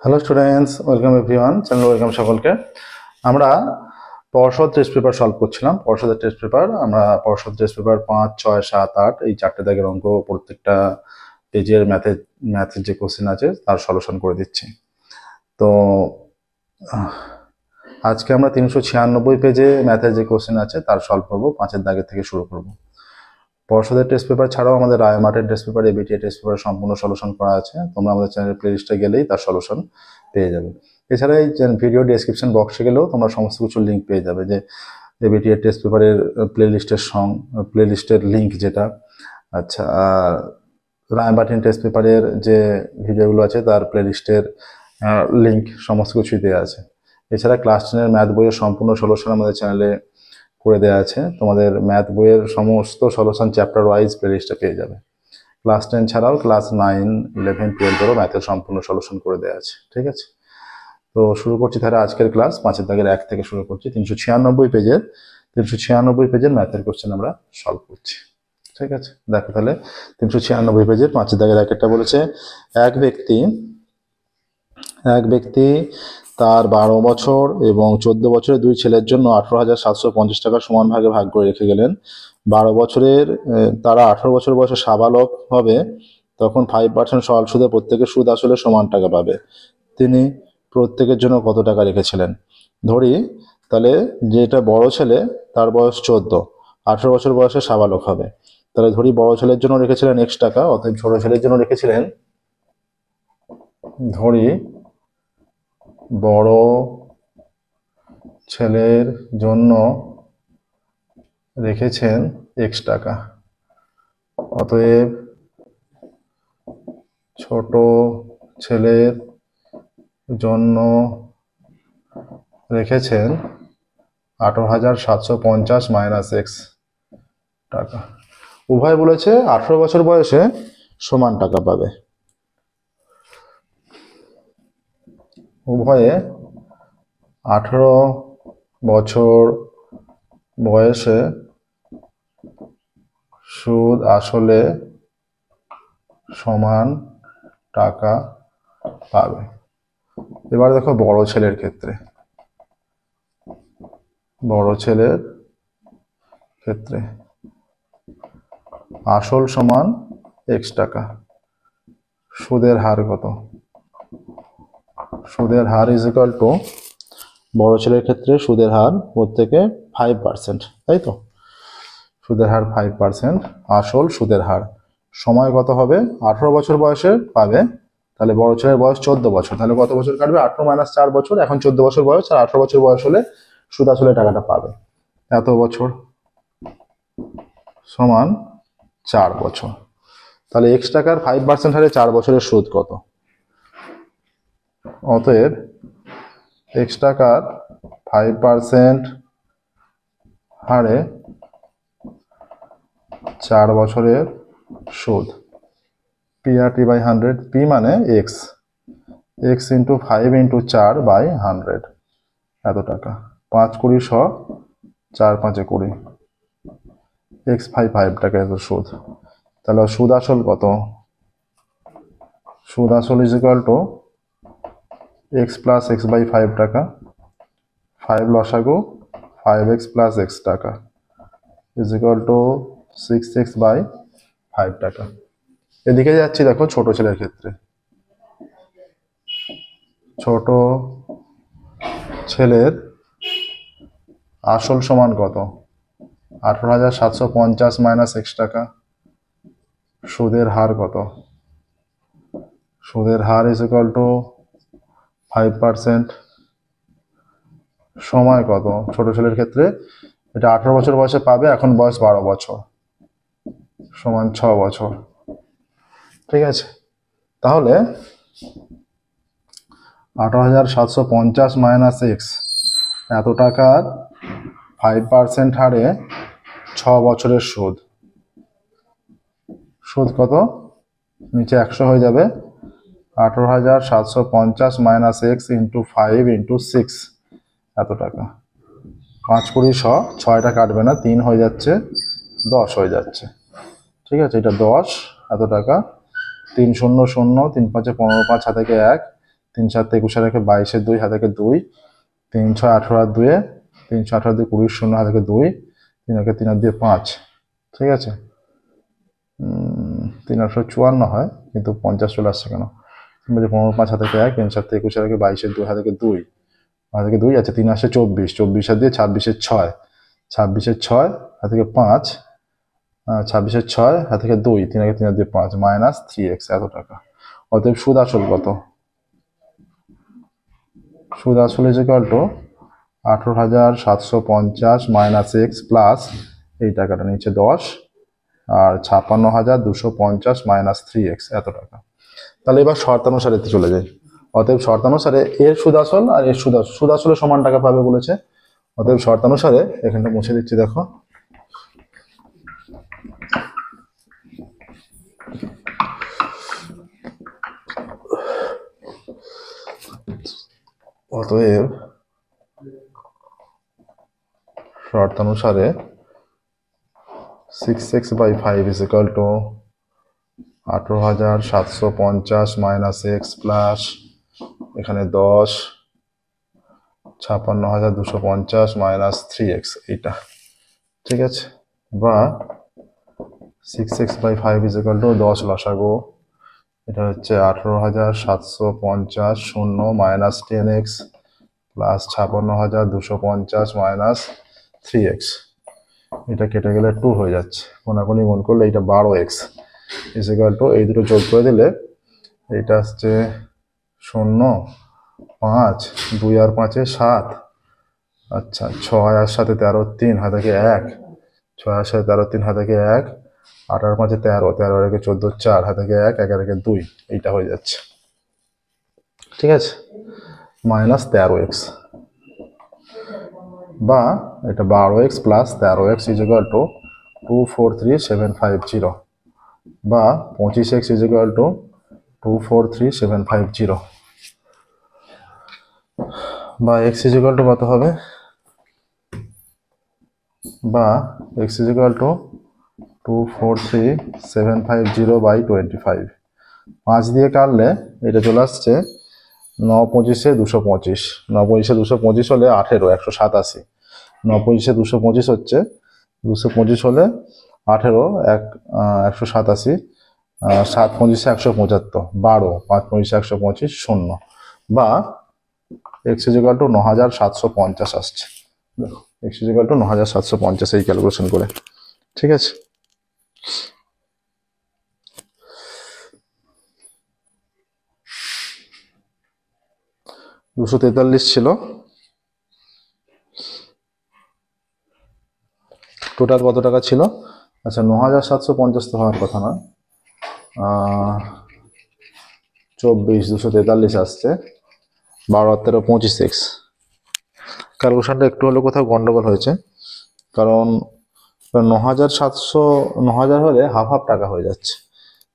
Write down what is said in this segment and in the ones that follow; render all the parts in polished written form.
Hello students, welcome everyone, channel welcome সকলকে। আমরা পর্ষদ টেস্ট পেপার সলভ করছিলাম। পর্ষদের টেস্ট পেপার আমরা পর্ষদ টেস্ট পেপার 5, 6, 7, 8 এই 4টে দাগের অঙ্ক প্রত্যেকটা পেজের ম্যাথের যে কোশ্চেন আছে তার সলিউশন করে দিচ্ছি। তো আজকে আমরা 396 পেজে ম্যাথের যে কোশ্চেন আছে তার সলভ করবো। 5এর দাগের থেকে শুরু করব। পর্ষদের টেস্ট পেপার ছাড়াও আমাদের রায়মার্টের test paper, ABTA test paper সম্পূর্ণ সলিউশন করা আছে। তোমরা আমাদের চ্যানেলের প্লেলিস্টে গেলেই তার সলিউশন পেয়ে যাবে। এছাড়া এই ভিডিও ডেসক্রিপশন বক্সে গেলেও তোমরা সমস্ত কিছু লিঙ্ক পেয়ে যাবে, যে এবিটিএ টেস্ট পেপারের প্লেলিস্টের লিঙ্ক যেটা, আচ্ছা, রায়মার্টিন টেস্ট পেপারের যে ভিডিওগুলো আছে তার প্লেলিস্টের লিঙ্ক, সমস্ত কিছুই দেওয়া আছে। এছাড়া ক্লাস 10-এর ম্যাথ বইয়ের সম্পূর্ণ সলিউশন আমাদের চ্যানেলে করে দেওয়া আছে। তোমাদের ম্যাথ বইয়ের সমস্ত সলিউশন চ্যাপ্টার ওয়াইজ প্লেলিস্টে পেয়ে যাবে। ক্লাস 10 ছাড়াও ক্লাস 9, 11, 12-এরও ম্যাথের সম্পূর্ণ সলিউশন করে দেওয়া আছে। ঠিক আছে, তো শুরু করছি তাহলে আজকের ক্লাস। 5এর দাগের 1 থেকে শুরু করছি। 396 পেজের ম্যাথের কোশ্চেন আমরা সলভ করছি। ঠিক আছে, দেখো তাহলে 396 পেজের 5এর দাগের 1-একটা বলেছে, এক ব্যক্তি তার 12 বছর এবং 14 বছরের দুই ছেলের জন্য 18,750 টাকা সমান ভাগে ভাগ করে রেখে গেলেন। 12 বছরের তারা 18 বছর বয়সে সাবালক হবে, তখন 5% সরল সুদে প্রত্যেকের সুদ আসলে সমান টাকা পাবে। তিনি প্রত্যেকের জন্য কত টাকা রেখেছিলেন? ধরি তাহলে যেটা বড় ছেলে, তার বয়স 14, 18 বছর বয়সে সাবালক হবে। তাহলে ধরি বড় ছেলের জন্য রেখেছিলেন X টাকা, অতএব ছোট ছেলের জন্য রেখেছিলেন, ধরি বড় ছেলের জন্য রেখেছেন X টাকা, অতএব ছোট ছেলের জন্য রেখেছেন 18,750 মাইনাস X টাকা। উভয় বলেছে 18 বছর বয়সে সমান টাকা পাবে। উভয়ে 18 বছর বয়সে সুদ আসলে সমান টাকা পাবে। এবার দেখো বড় ছেলের ক্ষেত্রে, আসল সমান X টাকা, সুদের হার কত? সুদের হার ইজ ইকুয়াল টু, বড় ছেলের ক্ষেত্রে সুদের হার প্রত্যেকে 5%, তাই তো? সুদের হার 5%, আসল সুদের হার। সময় কত হবে? 18 বছর বয়সে পাবে, তাহলে বড় ছেলের বয়স 14 বছর, তাহলে কত বছর কাটবে? 18 মাইনাস 4 বছর, এখন 14 বছর বয়স, আর 18 বছর বয়স হলে সুদ আসলে টাকাটা পাবে। এত বছর সমান 4 বছর। তাহলে X টাকার 5% হারে 4 বছরের সুদ কত? অতএব X টাকার 5% হারে 4 বছরের সুদ, PRT বাই 100, P মানে X ইন্টু 5 ইন্টু 4 বাই 100, এত টাকা। 5 20 4 5 20, X 5 টাকা এত সুদ। তাহলে সুদ আসল কত? সুদ আসল is equal to X plus X by 5 টাকা, 5 লসাগু 5X প্লাস X টাকা is equal to 6X by 5 টাকা। এদিকে যাচ্ছি দেখো ছোট ছেলের ক্ষেত্রে। ছোট ছেলের আসল সমান কত? 18,750 মাইনাস X টাকা। সুদের হার কত? সুদের হার ইজ ইকুয়াল টু 5%। সময় কত ছোট ছেলের ক্ষেত্রে? এটা 18 বছর বয়সে পাবে, এখন বয়স 12 বছর, সমান 6 বছর। ঠিক আছে, তাহলে 18,750 মাইনাস X, এত টাকার 5% হারে 6 বছরের সুদ। সুদ কত? নিচে 100 হয়ে যাবে, 18,750 মাইনাস X ইন্টু 5 ইন্টু 6, এত টাকা। 5 20 6টা কাটবে না, 3 হয়ে যাচ্ছে, 10 হয়ে যাচ্ছে। ঠিক আছে, এটা 10, এত টাকা। 3 0 0, 3 5 15, 5 হাতে 1, 3 7 21 রেখে 22 2 হাতে 2, 3 6 18 2, 3 6 18 2 20 0 হাতে 2, 3 1 3 2 5, ঠিক আছে। 3 854 হয়, কিন্তু 50 চলে আসছে কেন? 15 5 হাতে 1, 3 7 21 রেখে 22 2 হাতে 2, হাতে 2 আছে, 3 আসে 24, 24 দিয়ে 26 6, 26 6 হাতে 5, 26 6 হাতে 2, 3 1 3 2 5 মাইনাস 3x এত টাকা। অতএব সুদ আসল কত? সুদ আসল is equal two 18,750 minus x plus এই টাকাটা নিচে 10 আর 56,250 মাইনাস 3x এত টাকা। তাহলে এবার শর্তানুসারে চলে যাই। অতএব শর্তানুসারে এর সুদ আসল আর এর সুদ আসলে সমান টাকা পাবে বলেছে। অতএব শর্তানুসারে এখানটা মুছে দিচ্ছি, দেখো। অতএব শর্তানুসারে 6x/5 is equal two 18,750 minus x plus এখানে 10 56,250 মাইনাস 3x এইটা, ঠিক আছে। বা 6x/5 ইজ ইকুয়াল টু 10 লসাগু, এটা হচ্ছে 18,750 0 minus 10x plus 56,250 minus 3x, এটা কেটে গেলে 2 হয়ে যাচ্ছে, কোনাকুনি গুণ করলে এটা 12x ইজ ইকুয়াল টু, এই দুটো যোগ করে দিলে এইটা হচ্ছে 0 5 2 আর 5 7, আচ্ছা 6 আর 7 13 3 হাতে 1, 6 আর 7 13 3 হাতে 1, 8 আর 5 13 13 রেখে 14 4 হাতে 1 1 রেখে 2, এইটা হয়ে যাচ্ছে, ঠিক আছে। মাইনাস 13x বা এটা 12x plus 13x is equal to 243750 বা 25x ইজ ইকুয়াল টু 243750 বা x ইজ ইকুয়াল টু কত হবে? বা x is equal to 243750 by 25, 5 দিয়ে কাটলে এটা চলে আসছে 9 25 225, 9 25 225 হলে 18 187, 9 25 225 হচ্ছে 225 হলে 18 187, 7 25 175, 12 5 25 125 0 বা x ইজ ইকুয়াল টু 9,750 আসছে। দেখো x ইজ ইকুয়াল টু 9,750 এই ক্যালকুলেশন করে, ঠিক আছে। $243 ছিল, টোটাল কত টাকা ছিল? আচ্ছা 9,750 তো হওয়ার কথা না, 24 243 আসছে, 12 আর 13 25x। ক্যালকুলেশনটা একটু হলে কোথাও গন্ডগোল হয়েছে, কারণ 9,000 হলে হাফ হাফ টাকা হয়ে যাচ্ছে।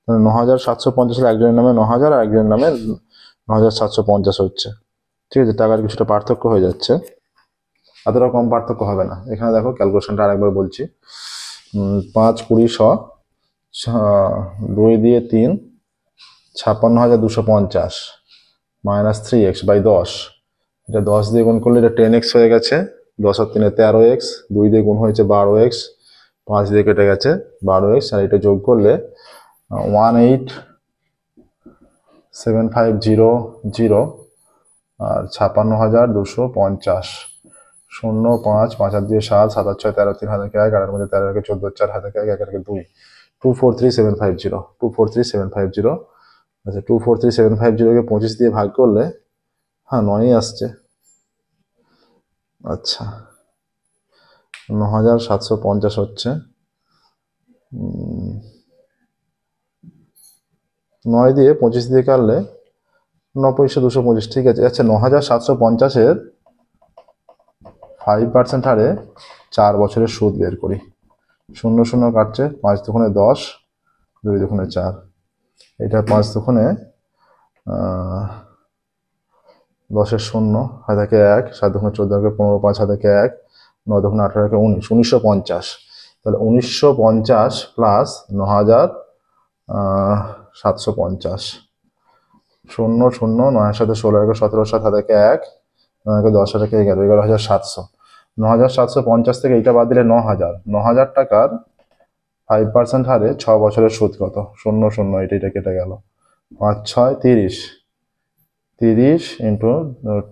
9,750 হলে একজনের নামে 9,000 আর একজনের নামে 9,750 হচ্ছে, ঠিক আছে। টাকার কিছুটা পার্থক্য হয়ে যাচ্ছে, এতটা কম পার্থক্য হবে না। এখানে দেখো ক্যালকুলেশনটা আরেকবার বলছি, 5 20 2 দিয়ে 3 56,250 মাইনাস 3x বাই 10, এটা 10 দিয়ে গুণ করলে এটা 10x হয়ে গেছে, 10 আর 3 13x, 2 দিয়ে গুণ হয়েছে 12x, 5 দিয়ে কেটে গেছে 12x, আর এটা যোগ করলে 18,750 আর 56,250 0 5 5 আর 2 7 7 আর 6 13 3 হাতে 1, 8 এর মধ্যে 13 রেখে 14 4 হাতে 1 1 রেখে 2, 243750 243750। আচ্ছা 243750 কে 25 দিয়ে ভাগ করলে হ্যাঁ 9ই আসছে। আচ্ছা 9,750 হচ্ছে 9 দিয়ে 25 দিয়ে কাটলে 9,225, ঠিক আছে। আচ্ছা 9,750-এর 5% হারে 4 বছরের সুদ বের করি। 0 0 কাটছে, 5 দুগুণে 10, 2 দুগুণে 4, এটা 5 দুগুণে 10-এর 0 হাতে 1, 7 দুগুণে 14 15, 5 হাতে 1, 9 দুগুণে 18 19, 1950। তাহলে 1950 প্লাস 9,750 শূন্য শূন্য, 9-এর সাথে 16, 17, 7 হাতে 1, 9 10 হাতে 11,700। 9,750 থেকে এইটা বাদ দিলে 9,000। 9,000 টাকার 5% হারে 6 বছরের সুদ কত? শূন্য শূন্য, এটা কেটে গেল। 5 6 30, 30 ইন্টু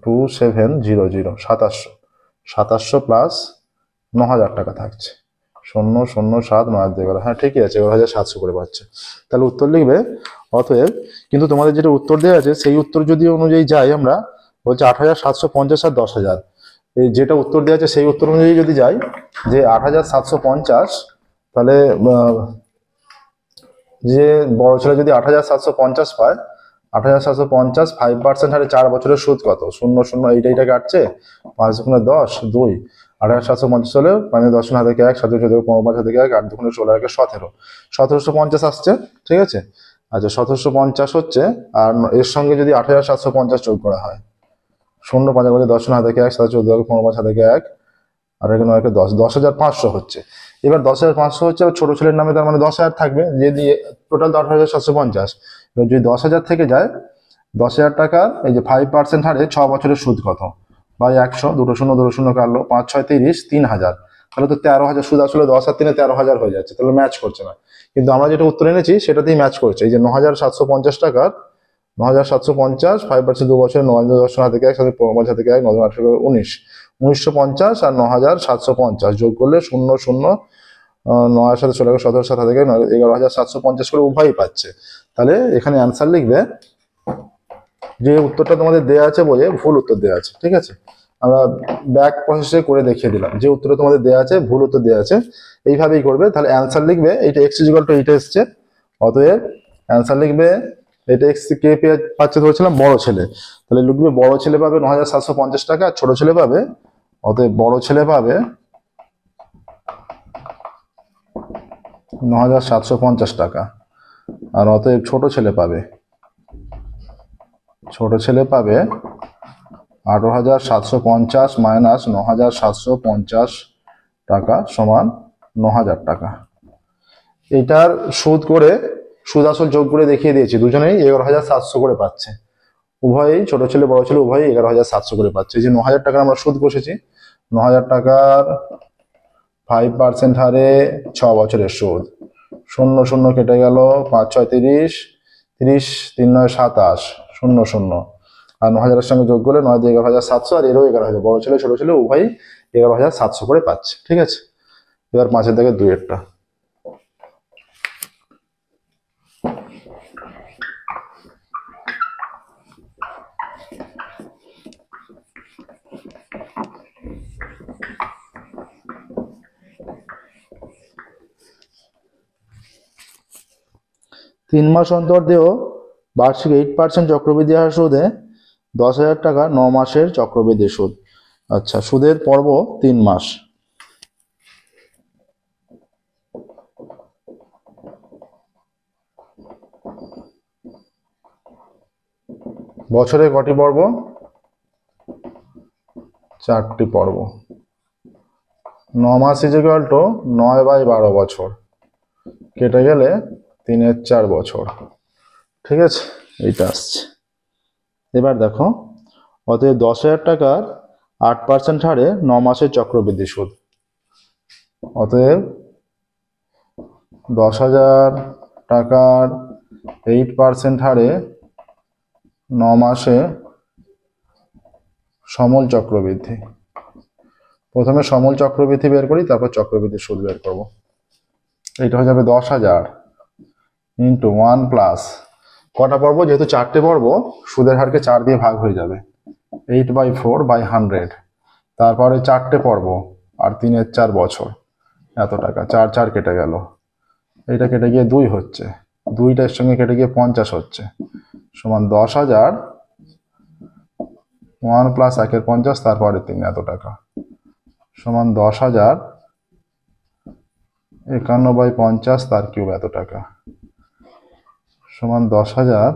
2700, 2700 প্লাস 9,000 টাকা থাকছে। 007 9 দিয়ে গেল। হ্যাঁ ঠিকই আছে, 11,700 করে পাচ্ছে। তাহলে উত্তর লিখবে অতএব, কিন্তু তোমাদের যেটা উত্তর দেওয়া আছে সেই উত্তর যদি অনুযায়ী যাই আমরা, বলছে 8,750 আর 10,000। এই যেটা উত্তর দেওয়া আছে সেই উত্তর অনুযায়ী যদি যাই, যে 8,750, তাহলে যে বড় ছেলে যদি 8,750 পায়, 8,750 5% হারে 4 বছরের সুদ কত? শূন্য শূন্য, এইটা কাটছে, 5 দুগুণে 10, 2। 8,750 হলে 5 10 হাতে 1, 7 14 15 হাতে 1, 8 দুগুণে 16 17, 1750 আসছে। ঠিক আছে, আচ্ছা 1750 হচ্ছে। আর এর সঙ্গে যদি 8,750 যোগ করা হয়, 0 5 10 হাতে 1, 7 14 15 হাতে 1, আর এখানে 10, 10,500 হচ্ছে। এবার 10,500 হচ্ছে, ছোট ছেলের নামে, তার মানে 10,000 থাকবে, যদি টোটাল 8,750। এবার যদি 10,000 থেকে যায়, 10,000 টাকার এই যে 5% হারে 6 বছরের সুদ কত? বাই 100, 2 শূন্য 2 শূন্য কাটলো, 5 6 30, 3,000। তাহলে তো 13,000 সুদ আসলে 10 আর 3 13,000 হয়ে যাচ্ছে, তাহলে ম্যাচ করছে না। কিন্তু আমরা যেটা উত্তর এনেছি সেটাতেই ম্যাচ করছে। এই যে 9,750 টাকার 9,750 5% 2 বছরে 9 10 হাতে 1, 7 15 হাতে 1, 9 18 19, 1950 আর 9,750 যোগ করলে 0 0, 9 সাথে 16 17 7 হাতে 11,750 করে উভয়ই পাচ্ছে। তাহলে এখানে অ্যান্সার লিখবে, যে উত্তরটা তোমাদের দেওয়া আছে বলে ভুল উত্তর দেওয়া আছে। ঠিক আছে, আমরা ব্যাক প্রসেসে করে দেখিয়ে দিলাম, যে উত্তরটা তোমাদের দেওয়া আছে ভুল উত্তর দেওয়া আছে, এইভাবেই করবে। তাহলে অ্যান্সার লিখবে, এইটা x = এইটা এসছে, অতএব অ্যান্সার লিখবে, এটা x কে পাচ্ছে ধরেছিলাম বড় ছেলে, তাহলে লিখবে বড় ছেলে পাবে 9,750 টাকা, আর ছোট ছেলে পাবে, অতএব বড় ছেলে পাবে 9,750 টাকা, আর অতএব ছোট ছেলে পাবে 18,750 মাইনাস 9,750 টাকা সমান 9,000 টাকা। এটার সুদ করে, সুদ আসল যোগ করে দেখিয়ে দিয়েছি, দুজনেই 11,700 করে পাচ্ছে। উভয়ই, ছোট ছেলে বড় ছেলে উভয়ই 11,700 করে পাচ্ছে। এই যে 9,000 টাকার আমরা সুদ কষেছি, 9,000 টাকার 5% হারে 6 বছরের সুদ, 0 0 কেটে গেল, 5 6 30, 30 3 9 27, 0 0, আর 9,000 সঙ্গে যোগ করলে 9 দিয়ে 11,700, আর এরও 11,000, বড় ছেলে ছোট ছেলে উভয়ই 11,700 করে পাচ্ছে। ঠিক আছে, এবার 5-এর দাগে 2-এরটা। তিন মাস অন্তর দেহ বার্ষিক 8% চক্রবৃদ্ধি হার সুদে 10,000 টাকা 9 মাসের চক্রবৃদ্ধি সুদ। আচ্ছা, সুদের পর্ব 3 মাস। বছরে কটি পর্ব? 4টি পর্ব। 9 মাস = 9/12 বছর, কেটে গেলে 3/4 বছর। ঠিক আছে, এইটা আসছে। এবার দেখো, অতএব 10,000 টাকার 8% হারে 9 মাসের চক্রবৃদ্ধি সুদ, অতএব 10,000 টাকার 8% হারে 9 মাসে সমল চক্রবৃদ্ধি। প্রথমে সমল চক্রবৃদ্ধি বের করি, তারপর চক্রবৃদ্ধি সুদ বের করব। এইটা হয়ে যাবে 10,000 ইন্টু 1 প্লাস, কটা পর্ব? যেহেতু 4টে পর্ব, সুদের হারকে 4 দিয়ে ভাগ হয়ে যাবে, 8/4/100। তারপরে 4টে পর্ব আর 3/4 বছর, এত টাকা। 4 4 কেটে গেল, এইটা কেটে গিয়ে 2 হচ্ছে, 2টার সঙ্গে কেটে গিয়ে 50 হচ্ছে, সমান 10,000 1 প্লাস 1-এর 50, তারপরে 3, এত টাকা, সমান 10,000 51/50 তার কিউব, এত টাকা, সমান 10,000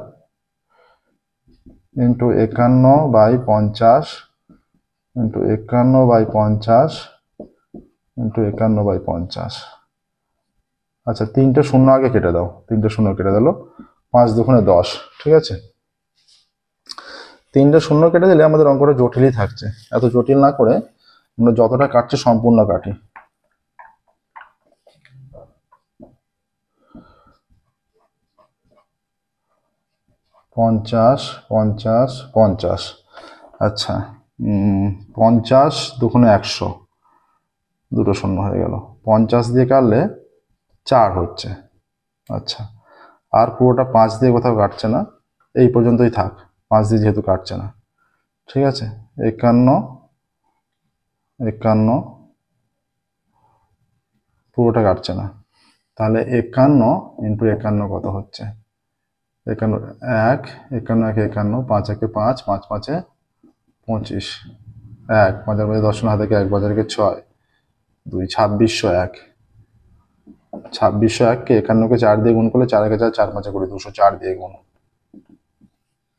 ইন্টু 51/50 ইন্টু 51/50 ইন্টু 51/50। আচ্ছা, 3টে শূন্য আগে কেটে দাও, 3টে শূন্য কেটে দিল, 5 দুগুণে 10। ঠিক আছে, তিনটে শূন্য কেটে দিলে আমাদের অঙ্কটা জটিলই থাকছে। এত জটিল না করে আমরা যতটা কাটছি সম্পূর্ণ কাটি। পঞ্চাশ, পঞ্চাশ, পঞ্চাশ। আচ্ছা, 50 দুগুণে 100, দুটো শূন্য হয়ে গেল। 50 দিয়ে কাটলে 4 হচ্ছে। আচ্ছা, আর পুরোটা 5 দিয়ে কোথাও কাটছে না, এই পর্যন্তই থাক, 5 দিয়ে যেহেতু কাটছে না। ঠিক আছে, 51, 51 পুরোটা কাটছে না, তাহলে 51 ইন্টু 51 কত হচ্ছে? 51 1, 51 1 51, 5 1 5, 5 5 25, 1 5 5 10 হাত থেকে 1 বাজার থেকে 6, 2 2601। 2601কে 51কে 4 দিয়ে গুণ করলে 4 একে 4, 4 5 20, 204 দিয়ে গুণ,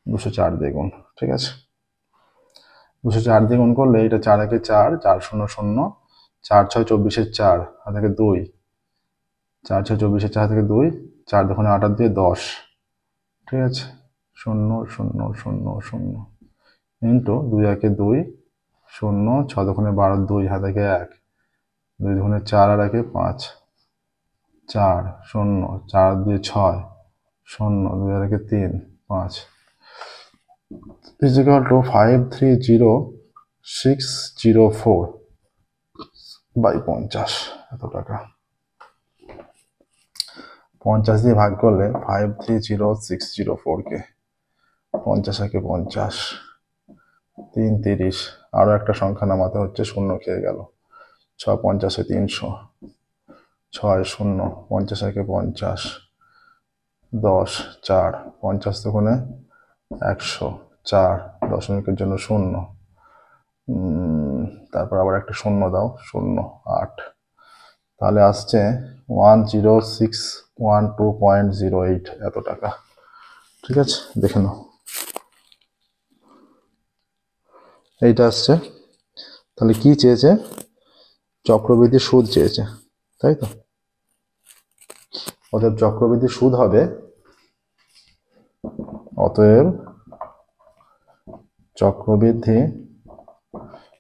204 দিয়ে গুণ। ঠিক আছে, 204 দিয়ে গুণ করলে এটা 4 একে 4, 4 0 0, 4 6 24 4 হাত থেকে 2, 4 6 24 4 থেকে 2, 4 দুগুণে 8 দিয়ে 10। ঠিক আছে, 0 0 0 0 ইন্টু 2 একে 2, 0, 6 দুগুণে 12, 2 হাত থেকে 1, 2 দুগুণে 4 আর একে 5, 4 0, 4 2 6, 0, 2 আর একে 3, 5 is equal to 530604 বাই 50, এত টাকা। 50 দিয়ে ভাগ করলে 530604কে 50 একে 50, 3 30, আরো একটা সংখ্যা নামাতে হচ্ছে, শূন্য খেয়ে গেল। 6 50 300, 6 0, 50 একে 50, 10 4, 50 দুগুণে 100, 4 দশমিকের জন্য 0, তারপর আবার একটা শূন্য দাও, 0 8, তাহলে আসছে 10612.08, এত টাকা। ঠিক আছে, দেখে নাও, এইটা আসছে। তাহলে কি চেয়েছে? চক্রবৃদ্ধি সুদ চেয়েছে, তাই তো? অতএব চক্রবৃদ্ধি সুদ হবে, অতএব চক্রবৃদ্ধি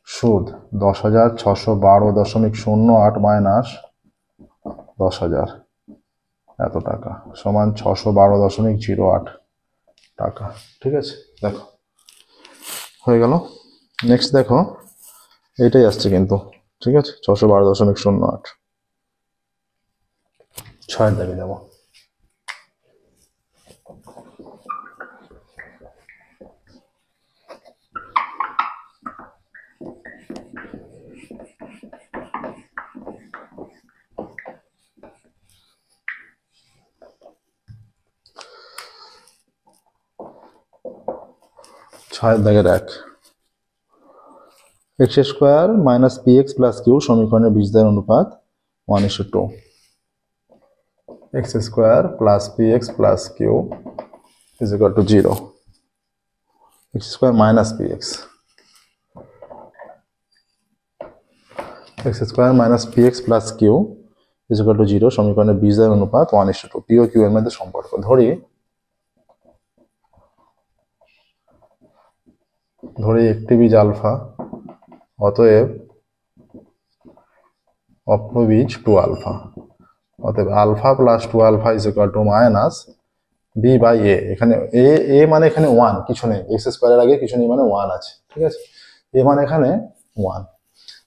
সুদ 10,612.08 মাইনাস 10,000, এত টাকা সমান 612.08 টাকা। ঠিক আছে, দেখো হয়ে গেল। নেক্সট দেখো, এটাই আসছে কিন্তু। ঠিক আছে, 612.08, 6 দাবি দেবো। ছয়ের দাগের 1, x square minus p x plus q সমীকরণের বীজদ্বয়ের অনুপাত 1:2। X square plus p x plus q is equal to 0। X square minus p x, x square minus p x plus q is equal to 0 সমীকরণের বীজদ্বয়ের অনুপাত 1:2। P ও q এর মধ্যে সম্পর্ক ধরি একটি বীজ আলফা, অতএব অপর বীজ 2 আলফা। অতএব alpha plus 2 alpha is equal to minus B by A. এখানে এ মানে এখানে 1, কিছু নেই, এক্স স্কোয়ারের আগে কিছু নেই, মানে 1 আছে। ঠিক আছে, এ মানে এখানে 1,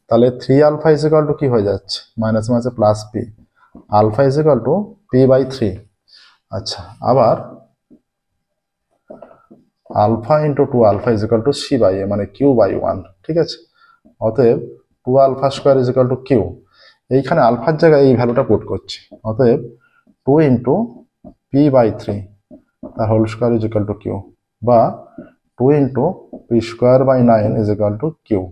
তাহলে 3 আলফা ইজ ইকুয়াল টু কি হয়ে যাচ্ছে? মাইনাস মাইনাসে plus P, alpha is equal to P by 3। আচ্ছা, আবার alpha into 2 alpha is equal to C by A, মানে কিউ বাই 1। ঠিক আছে, অতএব 2 alpha square is equal to Q. এইখানে আলফার জায়গায় এই ভ্যালুটা পুট করছি, অতএব 2 ইন্টু পি বাই 3 তার whole square is equal to q, বা 2 into p square by 9 is equal to q.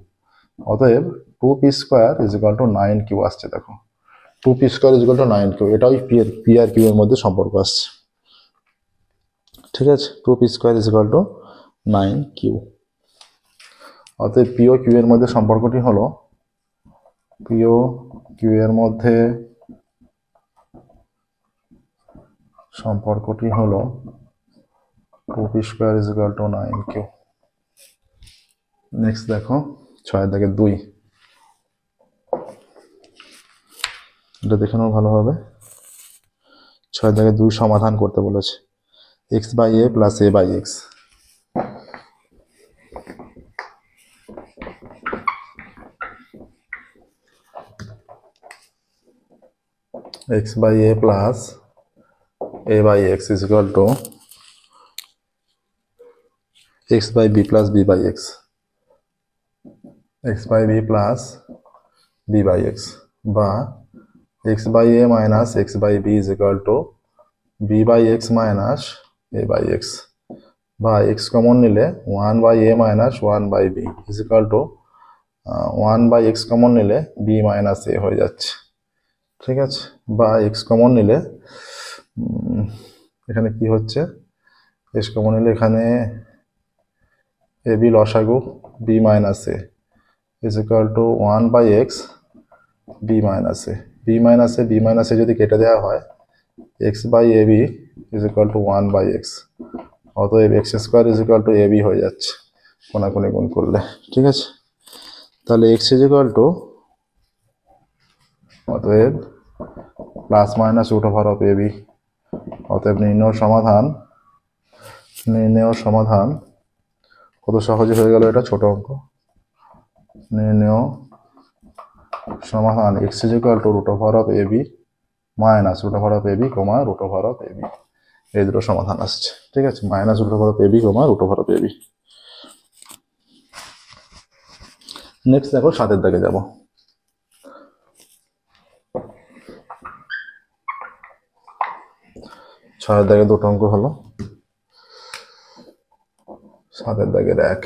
অতএব 2 p square is equal to 9 q আসছে। দেখো, 2 p square is equal to 9 q, এটা ওই পি আর কিউ এর মধ্যে সম্পর্ক আসছে। ঠিক আছে, 2 p square is equal to 9 q. অতএব পি ও কিউ এর মধ্যে সম্পর্কটি হলো, পি ও কিউ এর মধ্যে সম্পর্কটি হলো 2 p square is equal to 9 q. Next দেখো 6-2, এটা দেখে নাও ভালোভাবে। 6-2 সমাধান করতে বলেছে, x/a + a/x। x/a + a/x is equal to x/b + b/x, x/b + b/x, বা x/a minus x/b is equal to b/x minus a/x, বা x কমন নিলে 1/a minus 1/b is equal to 1/x common নিলে b minus a হয়ে যাচ্ছে, ঠিক আছে। বা x common নিলে এখানে কি হচ্ছে, x কমন নিলে এখানে ab লসাগু b minus a is equal to 1/x b minus a, b minus a b minus a যদি কেটে দেওয়া হয় x/ab is equal to 1/x, অতএব x² is equal to ab হয়ে যাচ্ছে কোনাকুনি গুণ করলে, ঠিক আছে। তাহলে x is equal to, অতএব প্লাস মাইনাস √ of ab, অতএব নির্ণয় সমাধান কত সহজে হয়ে গেল, এটা ছোট অঙ্ক। নির্ণয় সমাধান x is equal to √ of ab minus √ of ab, √ of ab, এই দুটো সমাধান আসছে, ঠিক আছে। Minus √ of ab, √ of ab। Next দেখো 7 দাগে যাব। 6 দাগে দুটো অঙ্ক হলো। 7 দাগের 1,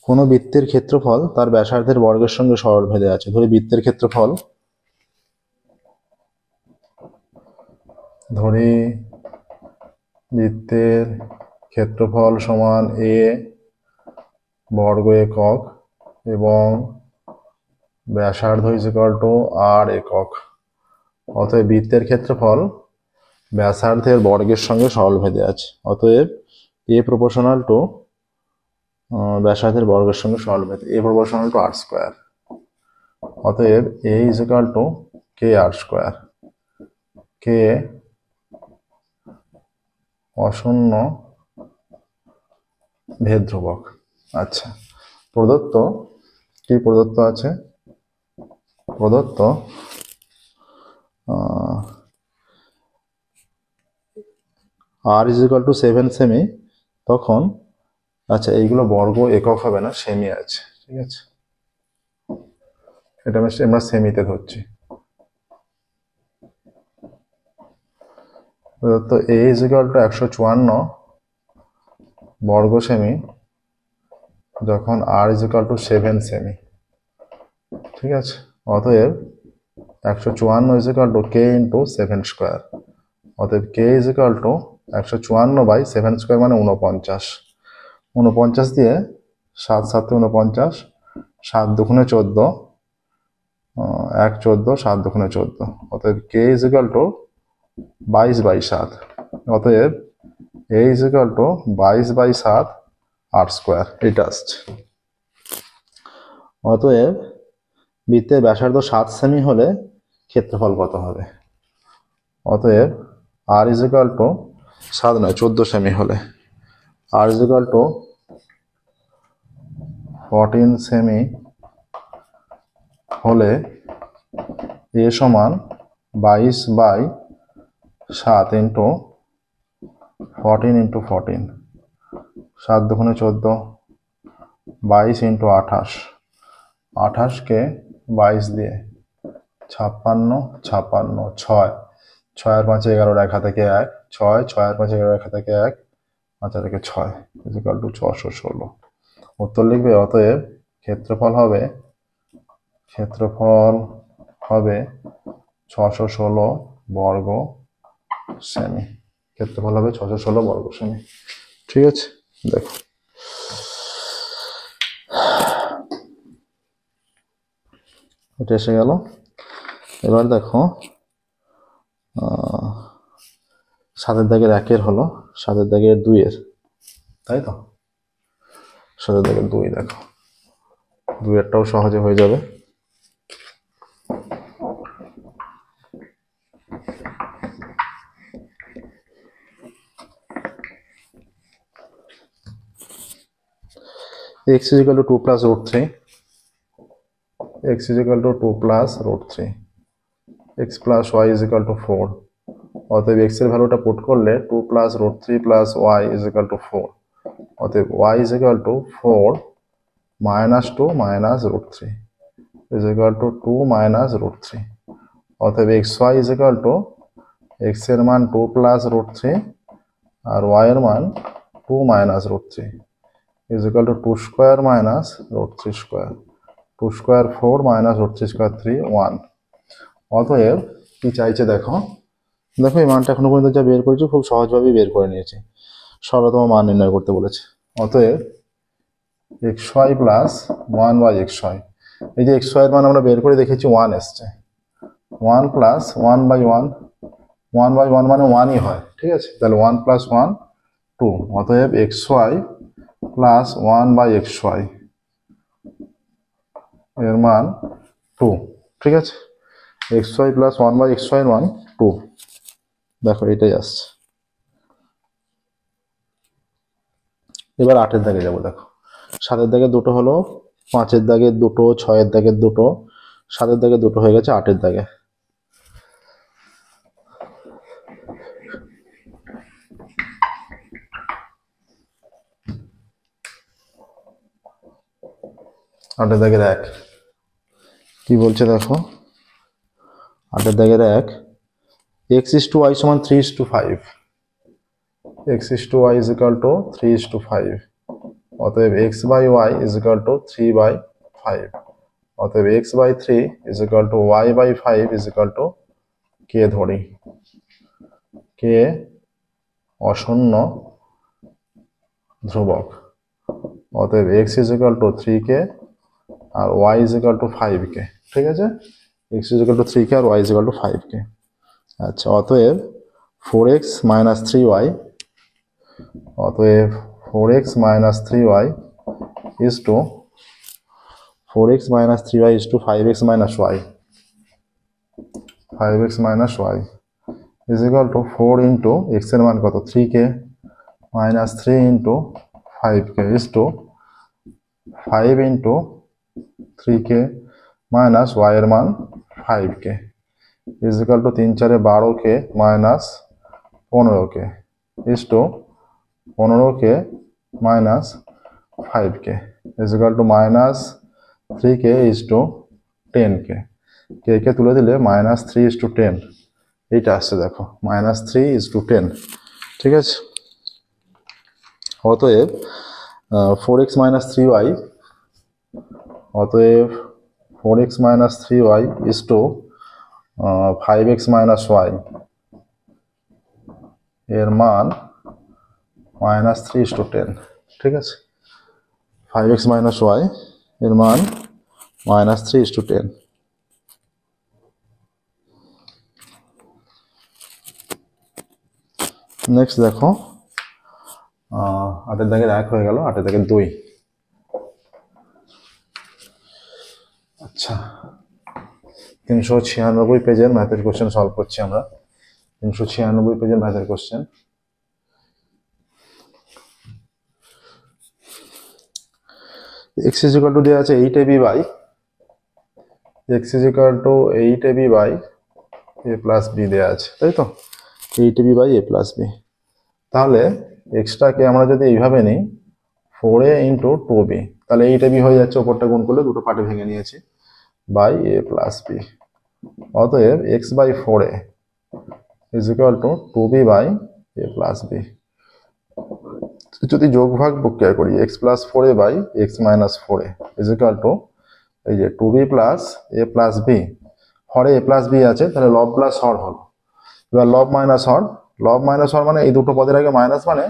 কোন বৃত্তের ক্ষেত্রফল তার ব্যাসার্ধের বর্গের সঙ্গে সরলভেদে আছে। ধরি বৃত্তের ক্ষেত্রফল, সমান a বর্গ একক এবং ব্যাসার্ধ is equal to r একক। অতএব বৃত্তের ক্ষেত্রফল ব্যাসার্ধের বর্গের সঙ্গে সরলভেদে আছে। অতএব a proportional to ব্যাসার্ধের বর্গের সঙ্গে সরলভেদে, a proportional to r²। অতএব a is equal to kr², k অশূন্য ভেদ ধ্রুবক। আচ্ছা, প্রদত্ত কি প্রদত্ত আছে, প্রদত্ত r is equal to 7 semi, তখন আচ্ছা এইগুলো বর্গ একক হবে না, সেমি আছে, ঠিক আছে। এটা আমরা সেমিতে ধরছি। প্রদত্ত a is equal to 154 বর্গ সেমি যখন r is equal to 7 semi, ঠিক আছে। অতএব 154 is equal to k into 7²। অতএব k is equal to 154/7² মানে 49। 49 দিয়ে 7 7 49, 7 2 14, 1 14, 7 2 14, অতএব k is equal to 22/7। অতএব a is equal to 22/7 r², এটা আসছে। অতএব বৃত্তের ব্যাসার্ধ 7 সেমি হলে ক্ষেত্রফল কত হবে। অতএব r is equal to 7 নয় 14 সেমি হলে, r is equal to 14 semi হলে a সমান 22/7 ইন্টু 14 ইন্টু 14, 7 2 14, 22 ইন্টু 28, 28কে 22 দিয়ে 56, 56, 6, 6 আর 5 11, 1 হাতে 1, 6, 6 আর 5 11, 1 হাতে 1, 5 আর 1 6, is equal to 616। উত্তর লিখবে। অতএব ক্ষেত্রফল হবে 616 বর্গ সেমি, ক্ষেত্রফল হবে 616 বর্গ সেমি, ঠিক আছে। দেখো এটা এসে গেল। এবার দেখো 7 দাগের 1 হলো 7 দাগের 2 তাই তো? 7 দাগের 2 দেখো, 2 সহজে হয়ে যাবে। x is equal to 2 plus root 3, x is equal to 2 plus root 3, x plus y is equal to 4, অতএব x এর ভ্যালুটা পুট করলে 2 plus root 3 plus y is equal to 4, অতএব y is equal to 4 minus 2 minus root 3 is equal to 2 minus root 3, অতএব xy is equal to x এর মান 2 plus root 3 আর y এর মান 2 minus root 3 is equal to 2 square minus root 3 square, 2 square 4 minus root 3 square 3 1, অতএব কি চাইছে দেখো, দেখো এই মানটা এখনো পর্যন্ত যা বের করেছি খুব সহজভাবে বের করে নিয়েছি, সরলতম মান নির্ণয় করতে বলেছে। অতএব xy প্লাস 1/xy, এই যে xy এর মান আমরা বের করে দেখেছি 1 এসছে, 1 প্লাস 1/1, 1/1 মানে 1ই হয়, ঠিক আছে, তাহলে 1 প্লাস 1 2, অতএব xy প্লাস 1/xy এর মান 2, ঠিক আছে, xy প্লাস 1/xy এর মান 2, দেখো এটাই আসছে। এবার 8 দাগে যাবো, দেখো 7 দাগের 2 হলো, 5 দাগের 2, 6 দাগের 2, 7 দাগের 2 হয়ে গেছে 8 দাগে। আটের দাগের 1 কি বলছে দেখো, 8 দাগের 1 x is to y সমান 3 is to 5, x is to y is equal to 3 is to 5, অতএব x by y is equal to 3/5, অতএব x by 3 is equal to y by 5 is equal to k ধরি, k অশূন্য ধ্রুবক, অতএব x is equal to 3k R y is equal to 5k, ঠিক আছে, x is equal to 3k R y is equal to 5k। আচ্ছা, অতএব 4x minus 3y, অতএব 4x minus 3y is to 4x minus 3y is to 5x minus y, 5x minus y is equal to 4 into x এর মান কত 3k minus 3 into 5k is to 5 into 3k minus y এর মান 5k is equal to 3 4 12k minus 15k is to 15k minus 5k is equal to minus 3k is to 10k, কে তুলে দিলে minus 3 is to 10, এইটা আসছে দেখো minus 3 is to 10, ঠিক আছে, অতএব 4x minus 3y, অতএব 4x minus 3y is to 5x minus y এর মান minus 3 is to 10, ঠিক আছে, 5x minus y এর মান minus 3 is to 10। নেক্সট দেখো 8 দাগের 1 হয়ে গেল, 8 দাগের 2। আচ্ছা, 396 পেজের ম্যাথের কোশ্চেন সলভ করছি আমরা, 396 পেজের ম্যাথের question. x is equal to দেওয়া আছে 8ab by x is equal to 8ab by a plus b দেওয়া আছে, তাই তো, 8ab by a plus b, তাহলে এক্সটাকে আমরা যদি এইভাবে নিই 4a into 2b, তাহলে 8ab হয়ে যাচ্ছে, ওপরটা গুণ করলে দুটো পার্টে ভেঙে নিয়েছি, by a plus b, অতএব x by 4a is equal to 2b by a plus b, যদি যোগ ভাগ প্রক্রিয়া করি x plus 4a by x minus 4a is equal to এই যে 2b plus a plus b, Hare a plus b আছে, তাহলে লব প্লাস হর হলো, এবার লব মাইনাস হর, লব মাইনাস হর মানে এই দুটো পদের আগে মাইনাস, মানে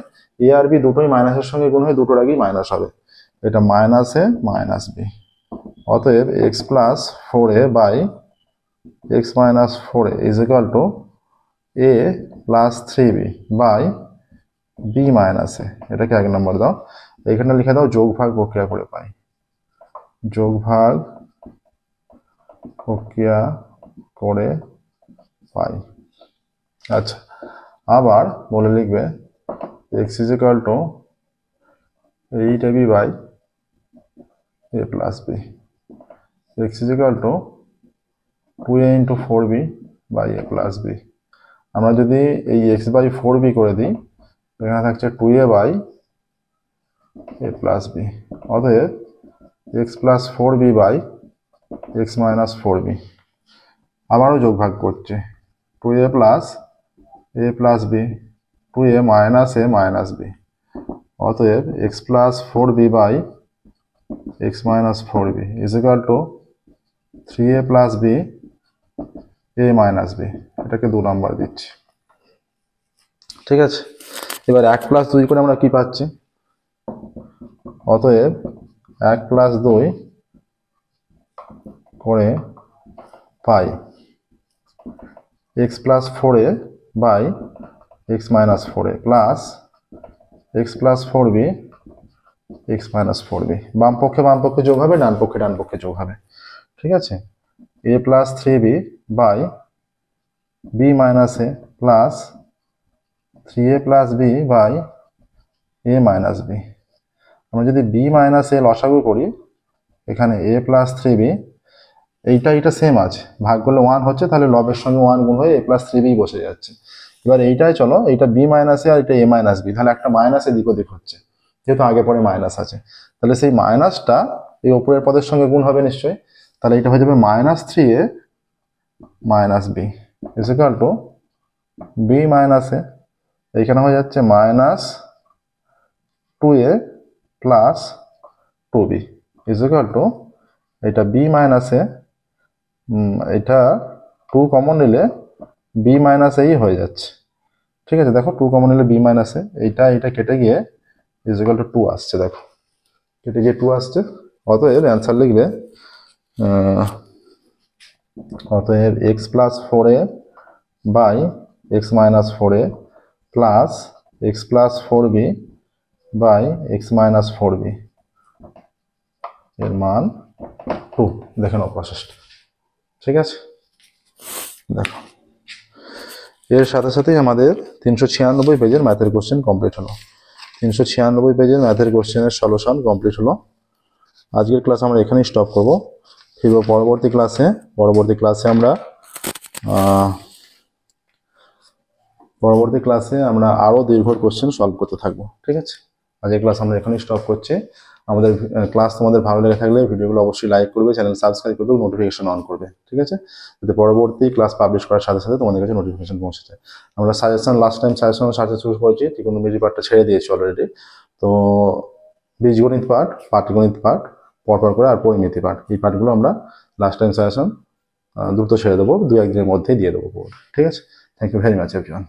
a আর b দুটোই মাইনাসের সঙ্গে গুণ হয়ে দুটোর আগেই মাইনাস হবে, এটা মাইনাস a মাইনাস b, অতএব x plus 4a by x minus 4a is equal to A plus 3b by B minus A, এটাকে 1 নম্বর দাও। এখানে লিখে দাও যোগ ভাগ প্রক্রিয়া করে পাই, যোগ ভাগ প্রক্রিয়া করে পাই। আচ্ছা, আবার বলে লিখবে x is equal to 8ab by a plus b, x is equal to 2a into 4b by a plus b। আমরা যদি এই x বাই 4b করে দিই, এখানে থাকছে 2a by a plus b, অতএব x plus 4b by x minus 4b। আবারও যোগ ভাগ করছে 2a plus a plus b, 2a minus a minus b, অতএব x plus 4b by x minus 4b is equal to 3a plus b a minus b। এটাকে 2 নম্বর দিচ্ছি। ঠিক আছে, এবার 1 প্লাস 2 করে আমরা কি পাচ্ছি, অতএব 1 প্লাস 2 করে পাই x plus 4a by x minus 4a plus x plus 4b x minus 4b। বাম পক্ষে যোগ হবে, ডান পক্ষে যোগ হবে। ঠিক আছে, a plus 3b by b minus a plus 3a plus b by a minus b। আমরা যদি b মাইনাস a লসাগু করি, এখানে a প্লাস 3b, এইটা সেম আছে, ভাগ করলে 1 হচ্ছে, তাহলে লবের সঙ্গে 1 গুণ হয়ে a প্লাস 3b বসে যাচ্ছে। এবার এইটাই চলো, এইটা b মাইনাস a আর এটা a মাইনাস b, তাহলে একটা মাইনাস এদিক ওদিক হচ্ছে, যেহেতু আগে পরে মাইনাস আছে, তাহলে সেই মাইনাসটা এই উপরের পদের সঙ্গে গুণ হবে নিশ্চয়ই, তাহলে এটা হয়ে যাবে minus 3a minus b is equal two b minus a, এইখানে হয়ে যাচ্ছে minus 2a plus 2b is equal two, এটা b মাইনাস a, এটা 2 কমন নিলে b মাইনাস a হয়ে যাচ্ছে। ঠিক আছে, দেখো 2 কমন নিলে b মাইনাস a, এটা কেটে গিয়ে ইজ ইকুয়াল টু 2 আসছে, দেখো কেটে গিয়ে 2 আসছে। অতএব অ্যান্সার লিখবে, অতএব x plus 4a by x minus 4a plus x plus 4b by x minus 4b এর মান 2। দেখে নাও প্রসেসটা। ঠিক আছে, দেখো এর সাথে সাথেই আমাদের 396 পেজের ম্যাথের কোশ্চেন কমপ্লিট হলো। 396 পেজের ম্যাথের কোশ্চেনের সলিউশন কমপ্লিট হলো। আজকের ক্লাস আমরা এখানেই স্টপ করব। ফিরব পরবর্তী ক্লাসে আমরা আরো দীর্ঘ কোশ্চেন সলভ করতে থাকবো। ঠিক আছে, আজকের ক্লাস আমরা এখানেই স্টপ করছি। আমাদের ক্লাস তোমাদের ভালো লেগে থাকলে ভিডিওগুলো অবশ্যই লাইক করবে, চ্যানেল সাবস্ক্রাইব করবে, নোটিফিকেশন অন করবে। ঠিক আছে, যাতে পরবর্তী ক্লাস পাবলিশ করার সাথে সাথে তোমাদের কাছে নোটিফিকেশন পৌঁছে যায়। আমরা লাস্ট টাইম সাজেশন শুরু করেছি, ত্রিকোণমিতি পার্টটা ছেড়ে দিয়েছি অলরেডি। তো বীজগণিত পার্ট, পাটিগণিত পার্ট পরপর করে, আর পরিমিতি পার্ট, এই পার্টগুলো আমরা লাস্ট টাইম সাজেশন দ্রুত ছেড়ে দেবো, 2-1 দিনের মধ্যেই দিয়ে দেবো। ঠিক আছে, thank you very much everyone.